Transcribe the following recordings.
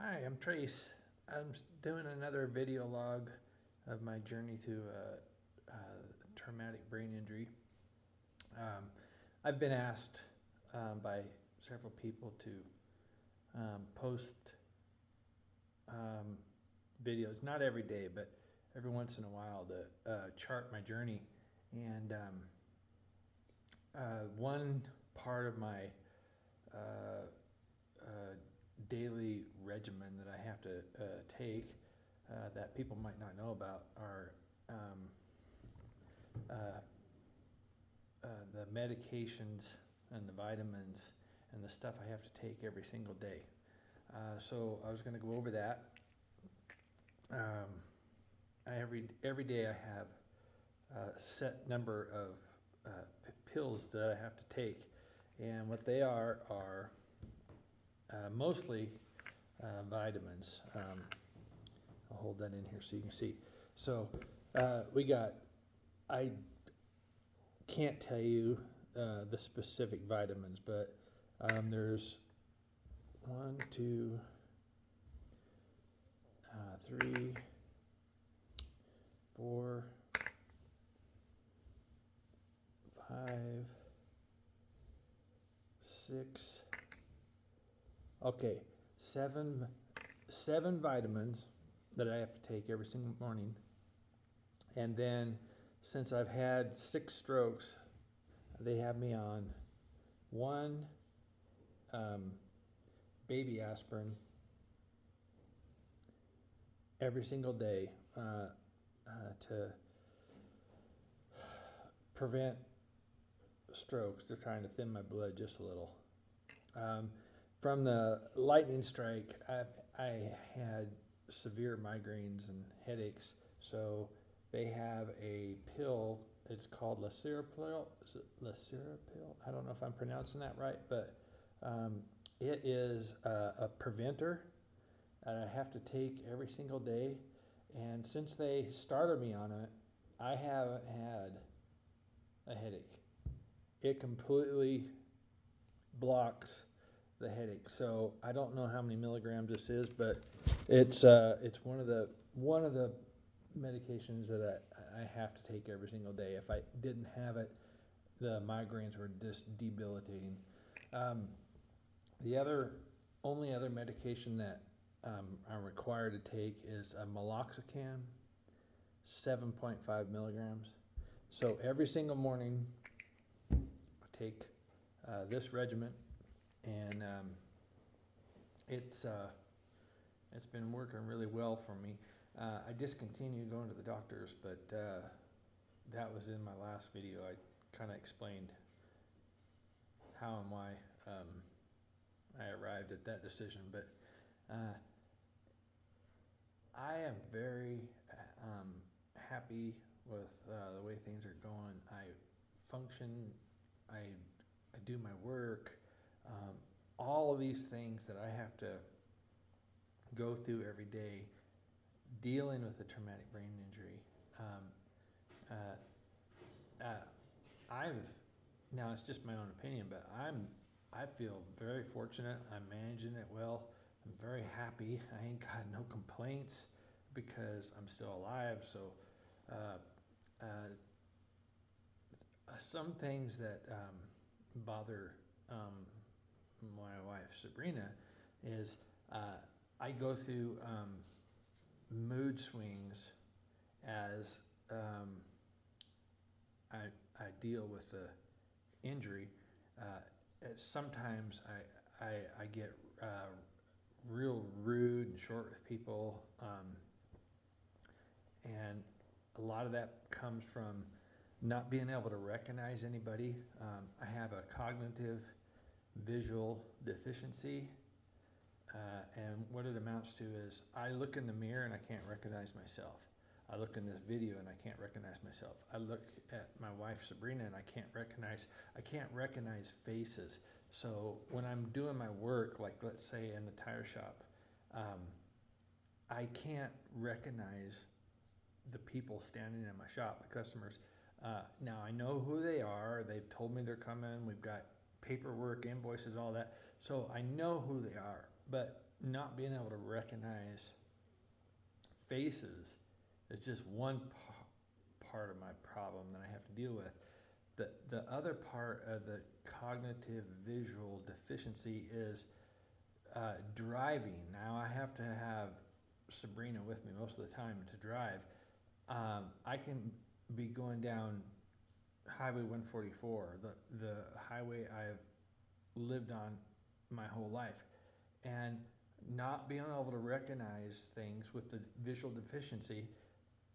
Hi, I'm Trace. I'm doing another video log of my journey through traumatic brain injury. I've been asked by several people to post videos, not every day, but every once in a while to chart my journey. And one part of my daily regimen that I have to take that people might not know about are the medications and the vitamins and the stuff I have to take every single day. So I was going to go over that. Every day I have a set number of pills that I have to take, and what they are mostly vitamins. I'll hold that in here so you can see. So I can't tell you the specific vitamins, but there's 1, 2, 3, 4, 5, 6. Okay, seven vitamins that I have to take every single morning. And then since I've had 6 strokes, they have me on 1 baby aspirin every single day to prevent strokes. They're trying to thin my blood just a little. From the lightning strike, I had severe migraines and headaches, so they have a pill. It's called Lisirapil. Is it Lisirapil? I don't know if I'm pronouncing that right, but it is a preventer that I have to take every single day. And since they started me on it, I haven't had a headache. It completely blocks the headache. So I don't know how many milligrams this is, but it's one of the medications that I have to take every single day. If I didn't have it, the migraines were just debilitating. The only other medication that I'm required to take is a meloxicam, 7.5 milligrams. So every single morning, I take this regimen, and it's been working really well for me. I discontinued going to the doctors, but that was in my last video. I kind of explained how and why I arrived at that decision. But I am very happy with the way things are going. I function, I do my work, all of these things that I have to go through every day dealing with a traumatic brain injury. I've Now it's just my own opinion, but I feel very fortunate. I'm managing it well. I'm very happy. I ain't got no complaints because I'm still alive. So some things that bother my wife Sabrina is I go through mood swings as I deal with the injury. Sometimes I get real rude and short with people, and a lot of that comes from not being able to recognize anybody. I have a cognitive visual deficiency, and what it amounts to is I look in the mirror and I can't recognize myself. I look in this video and I can't recognize myself. I look at my wife Sabrina and I can't recognize faces. So when I'm doing my work, like let's say in the tire shop, I can't recognize the people standing in my shop, the customers. Now I know who they are. They've told me they're coming. We've got paperwork, invoices, all that. So I know who they are, but not being able to recognize faces is just one part of my problem that I have to deal with. The other part of the cognitive visual deficiency is driving. Now I have to have Sabrina with me most of the time to drive. I can be going down Highway 144, the highway I've lived on my whole life, and not being able to recognize things with the visual deficiency,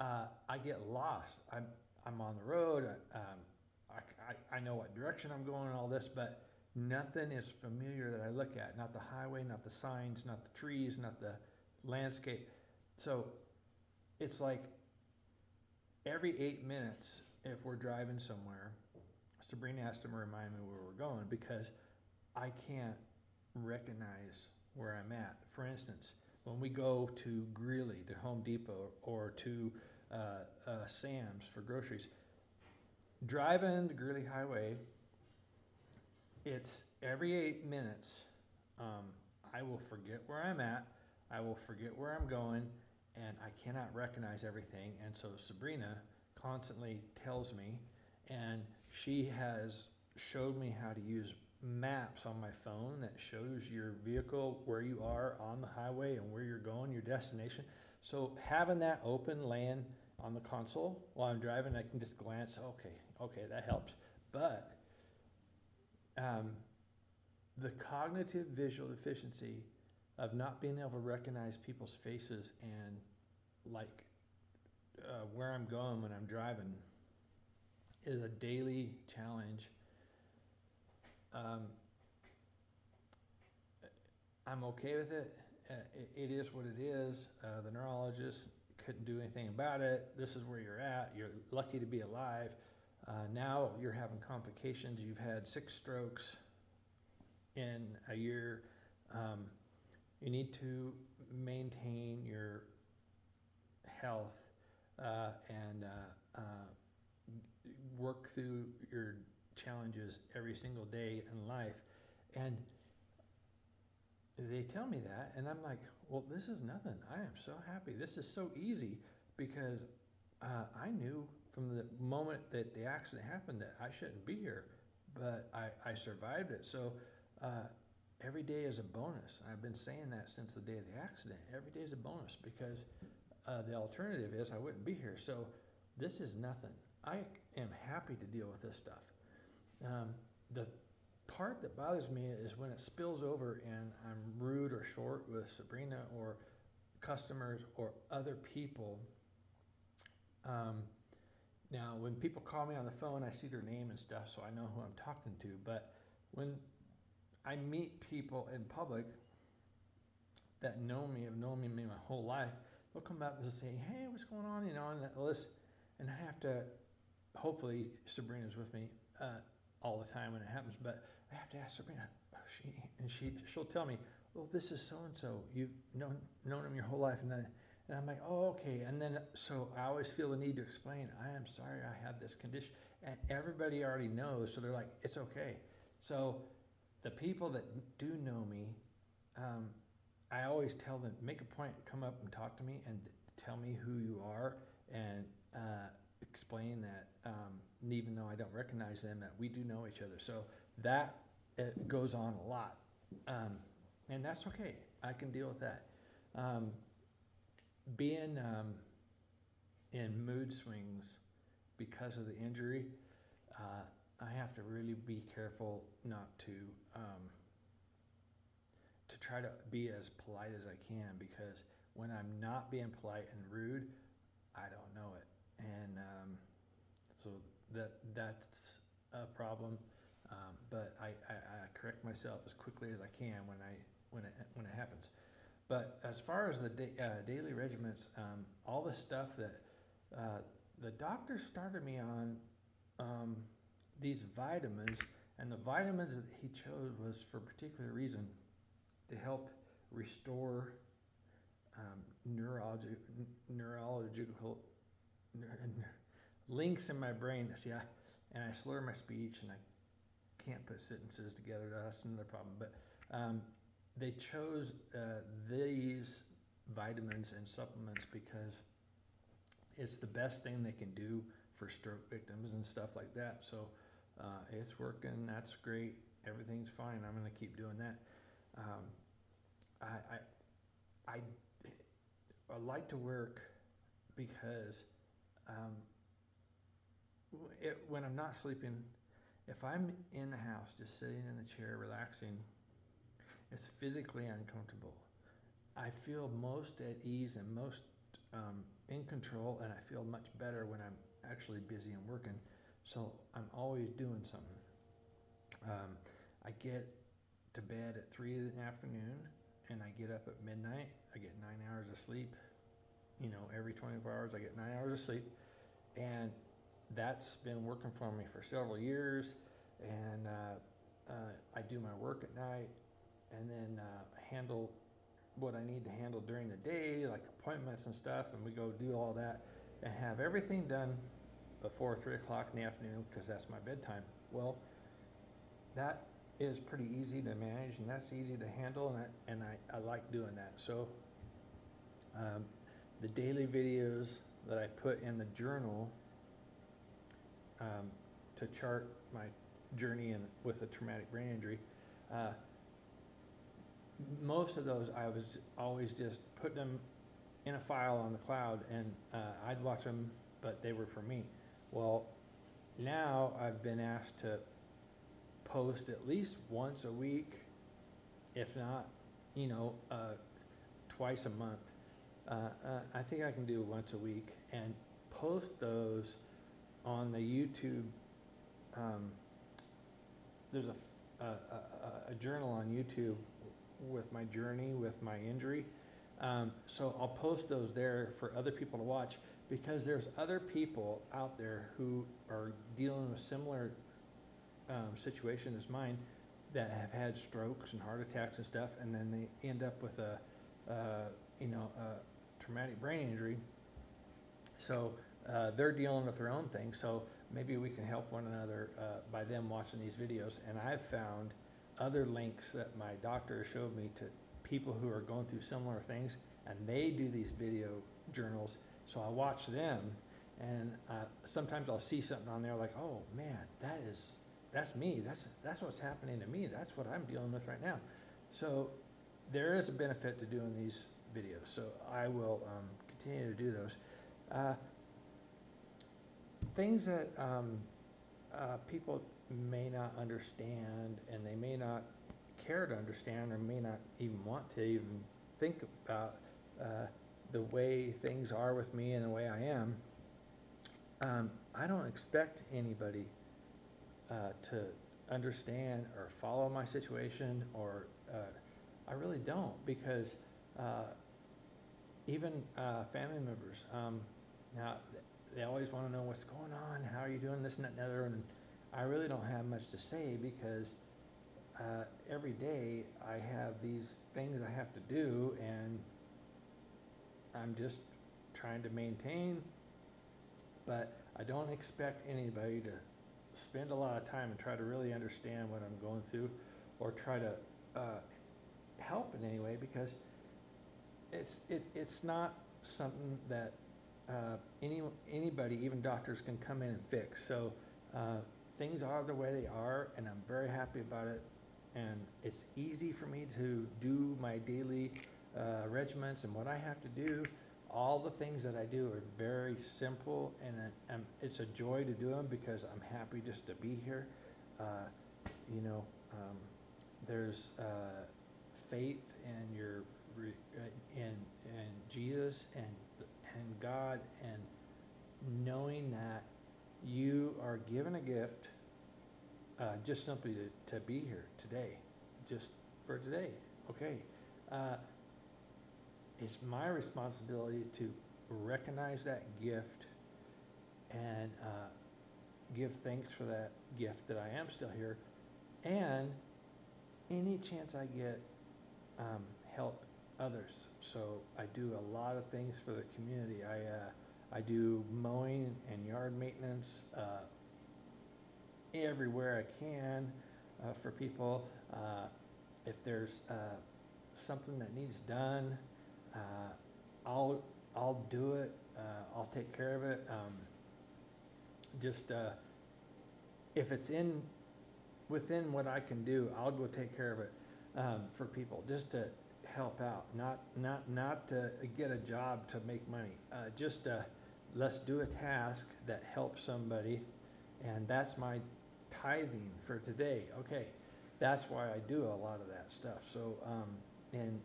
I get lost. I'm on the road. I know what direction I'm going and all this, but nothing is familiar that I look at. Not the highway, not the signs, not the trees, not the landscape. So it's like every 8 minutes, if we're driving somewhere, Sabrina has to remind me where we're going because I can't recognize where I'm at. For instance, when we go to Greeley, to Home Depot, or to Sam's for groceries, driving the Greeley Highway, it's every 8 minutes, I will forget where I'm at, I will forget where I'm going, and I cannot recognize everything. And so Sabrina constantly tells me, and she has showed me how to use maps on my phone that shows your vehicle, where you are on the highway and where you're going, your destination. So having that open, laying on the console while I'm driving, I can just glance, okay, that helps. But the cognitive visual deficiency of not being able to recognize people's faces and like where I'm going when I'm driving is a daily challenge. I'm okay with it. It is what it is. The neurologist couldn't do anything about it. This is where you're at. You're lucky to be alive. Now you're having complications. You've had 6 strokes in a year. You need to maintain your health and work through your challenges every single day in life. And they tell me that, and I'm like, well, this is nothing. I am so happy. This is so easy because I knew from the moment that the accident happened that I shouldn't be here, but I survived it. So every day is a bonus. I've been saying that since the day of the accident. Every day is a bonus because the alternative is I wouldn't be here. So this is nothing. I am happy to deal with this stuff. The part that bothers me is when it spills over and I'm rude or short with Sabrina or customers or other people. Now, when people call me on the phone, I see their name and stuff, so I know who I'm talking to. But when I meet people in public that know me, have known me my whole life, they'll come up and say, hey, what's going on? And I have to, hopefully Sabrina's with me all the time when it happens, but I have to ask Sabrina, she'll tell me, well, this is so-and-so. You've known him your whole life. And I'm like, oh, okay. And then, so I always feel the need to explain, I am sorry I have this condition. And everybody already knows, so they're like, it's okay. So the people that do know me, I always tell them, make a point, come up and talk to me and tell me who you are and explain that even though I don't recognize them, that we do know each other. So that it goes on a lot. And that's okay. I can deal with that. Being in mood swings because of the injury, I have to really be careful not to try to be as polite as I can, because when I'm not being polite and rude, I don't know it. And so that's a problem. But I correct myself as quickly as I can when it happens. But as far as the daily regimens, all the stuff that the doctor started me on, these vitamins, and the vitamins that he chose was for a particular reason, to help restore neurological links in my brain. See, I slur my speech and I can't put sentences together. That's another problem. But Um, they chose these vitamins and supplements because it's the best thing they can do for stroke victims and stuff like that. So it's working. That's great. Everything's fine. I'm going to keep doing that. Um, I, I, I like to work because when I'm not sleeping, if I'm in the house just sitting in the chair relaxing, it's physically uncomfortable. I feel most at ease and most in control, and I feel much better when I'm actually busy and working. So I'm always doing something. I get to bed at 3 in the afternoon, and I get up at midnight. I get 9 hours of sleep. Every 24 hours I get 9 hours of sleep, and that's been working for me for several years. And I do my work at night, and then handle what I need to handle during the day, like appointments and stuff, and we go do all that and have everything done before 3 o'clock in the afternoon because that's my bedtime. Well, that is pretty easy to manage, and that's easy to handle, and I like doing that. So the daily videos that I put in the journal to chart my journey with a traumatic brain injury, most of those I was always just putting them in a file on the cloud, and I'd watch them, but they were for me. Well, now I've been asked to post at least once a week, if not, twice a month. I think I can do once a week and post those on the YouTube. There's a journal on YouTube with my journey with my injury. So I'll post those there for other people to watch, because there's other people out there who are dealing with similar situation as mine, that have had strokes and heart attacks and stuff, and then they end up with a traumatic brain injury. So they're dealing with their own thing. So maybe we can help one another by them watching these videos. And I've found other links that my doctor showed me to people who are going through similar things, and they do these video journals. So I watch them, and sometimes I'll see something on there like, oh man, that's me. That's what's happening to me. That's what I'm dealing with right now. So there is a benefit to doing these videos. So I will continue to do those. Things that people may not understand, and they may not care to understand, or may not even want to even think about the way things are with me and the way I am. I don't expect anybody to understand or follow my situation, or I really don't, because even family members, now they always want to know what's going on, how are you doing, this and that and other, and I really don't have much to say, because every day I have these things I have to do, and I'm just trying to maintain. But I don't expect anybody to spend a lot of time and try to really understand what I'm going through, or try to help in any way, because it's not something that anybody, even doctors, can come in and fix. So things are the way they are, and I'm very happy about it. And it's easy for me to do my daily regimens and what I have to do. All the things that I do are very simple, and it's a joy to do them, because I'm happy just to be here. There's faith in your in Jesus and God, and knowing that you are given a gift, just simply to be here today, just for today. Okay. It's my responsibility to recognize that gift and give thanks for that gift, that I am still here, and any chance I get, help others. So I do a lot of things for the community. I do mowing and yard maintenance everywhere I can for people. if there's something that needs done, I'll do it. I'll take care of it. Just if it's within what I can do, I'll go take care of it for people, just to help out, not to get a job to make money. Just let's do a task that helps somebody, and that's my tithing for today. Okay, that's why I do a lot of that stuff. So and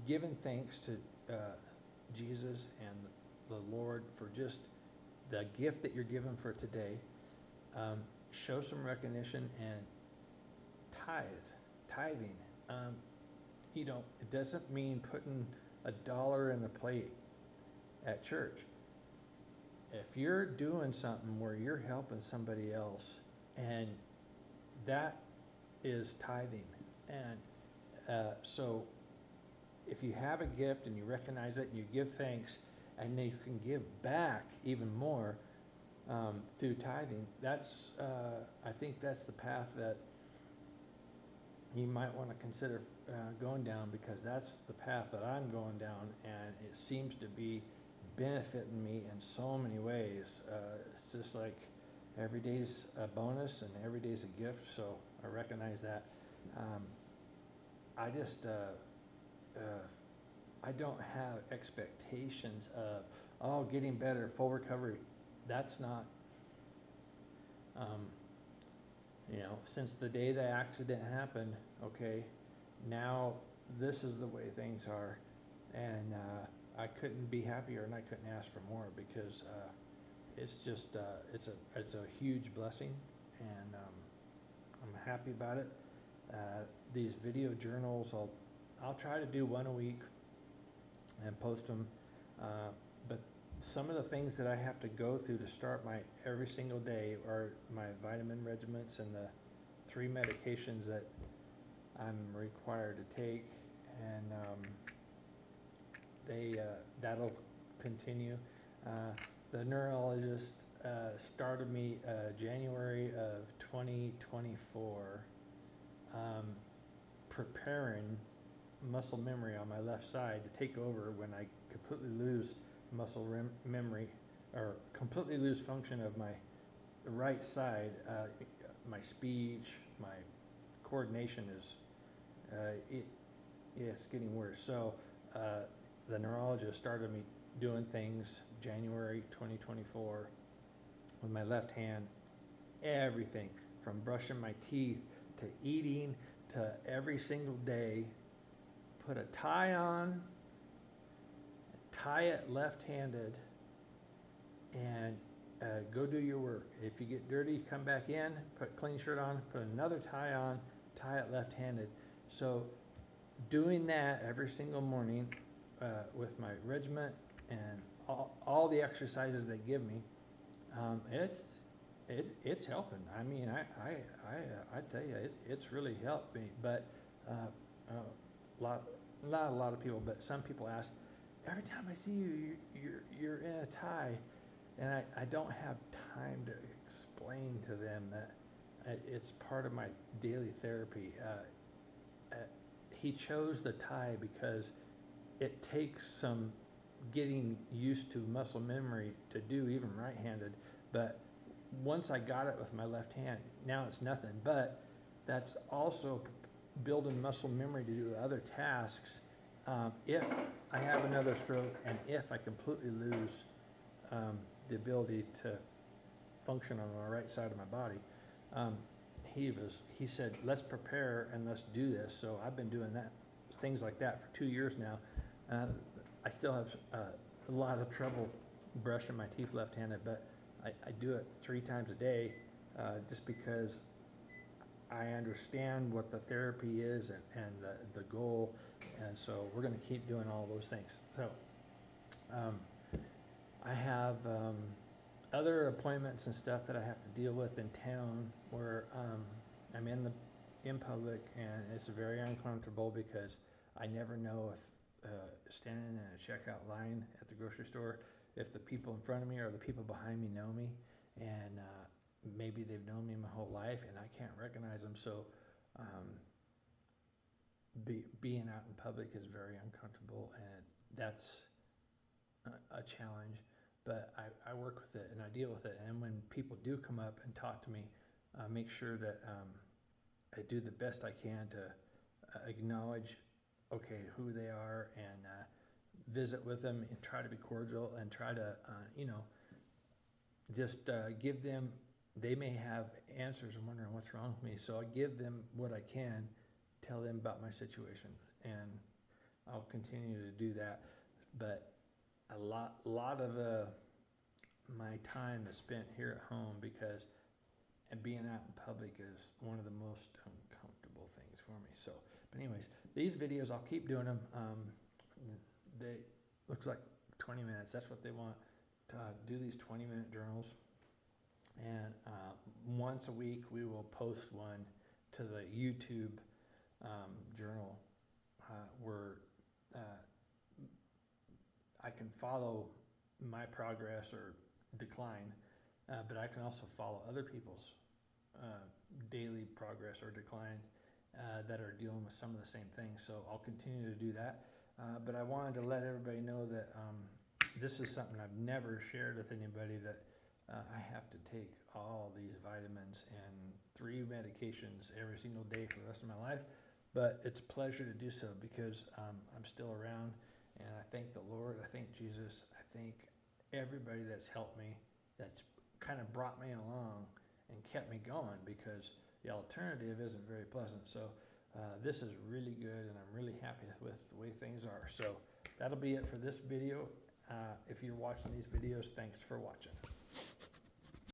giving thanks to Jesus and the Lord for just the gift that you're given for today. Show some recognition and tithing. It doesn't mean putting $1 in a plate at church. If you're doing something where you're helping somebody else, and that is tithing. And so if you have a gift and you recognize it, and you give thanks, and then you can give back even more through tithing, that's I think that's the path that you might want to consider going down, because that's the path that I'm going down, and it seems to be benefiting me in so many ways. It's just like every day's a bonus and every day's a gift, so I recognize that. I just I don't have expectations of getting better, full recovery. That's not since the day the accident happened, okay, now this is the way things are, and I couldn't be happier, and I couldn't ask for more, because it's just it's a huge blessing, and I'm happy about it. These video journals, I'll try to do one a week and post them, but some of the things that I have to go through to start my every single day are my vitamin regimens and the 3 medications that I'm required to take, and that'll continue. The neurologist started me January of 2024, preparing muscle memory on my left side to take over when I completely lose muscle memory, or completely lose function of my right side. My speech, my coordination is it's getting worse. So the neurologist started me doing things January 2024 with my left hand. Everything from brushing my teeth to eating to every single day. Put a tie on, tie it left-handed, and go do your work. If you get dirty, come back in, put a clean shirt on, put another tie on, tie it left-handed. So doing that every single morning with my regiment and all the exercises they give me, it's helping. I mean, I tell you, it's really helped me. But not a lot of people, but some people ask, every time I see you, you're in a tie, and I don't have time to explain to them that it's part of my daily therapy. He chose the tie because it takes some getting used to muscle memory to do, even right-handed. But once I got it with my left hand, now it's nothing. But that's also building muscle memory to do other tasks. If I have another stroke, and if I completely lose the ability to function on the right side of my body, he said, let's prepare and let's do this. So I've been doing things like that for 2 years now. I still have a lot of trouble brushing my teeth left-handed, but I do it 3 times a day, just because I understand what the therapy is and the goal, and so we're going to keep doing all those things. So I have other appointments and stuff that I have to deal with in town, where I'm in public, and it's very uncomfortable because I never know if standing in a checkout line at the grocery store, if the people in front of me or the people behind me know me, and maybe they've known me my whole life and I can't recognize them. So being out in public is very uncomfortable, and that's a challenge. But I work with it and I deal with it. And when people do come up and talk to me, make sure that I do the best I can to acknowledge, okay, who they are, and visit with them and try to be cordial and try to, just give them. They may have answers and wondering what's wrong with me, so I give them what I can, tell them about my situation, and I'll continue to do that. But a lot of my time is spent here at home because and being out in public is one of the most uncomfortable things for me. So, but anyways, these videos I'll keep doing them. They looks like 20 minutes. That's what they want to do, these 20-minute journals. And once a week we will post one to the YouTube journal where I can follow my progress or decline, but I can also follow other people's daily progress or decline that are dealing with some of the same things. So I'll continue to do that. But I wanted to let everybody know that this is something I've never shared with anybody, that I have to take all these vitamins and 3 medications every single day for the rest of my life. But it's a pleasure to do so because I'm still around, and I thank the Lord, I thank Jesus, I thank everybody that's helped me, that's kind of brought me along and kept me going, because the alternative isn't very pleasant. So this is really good, and I'm really happy with the way things are. So that'll be it for this video. If you're watching these videos, thanks for watching.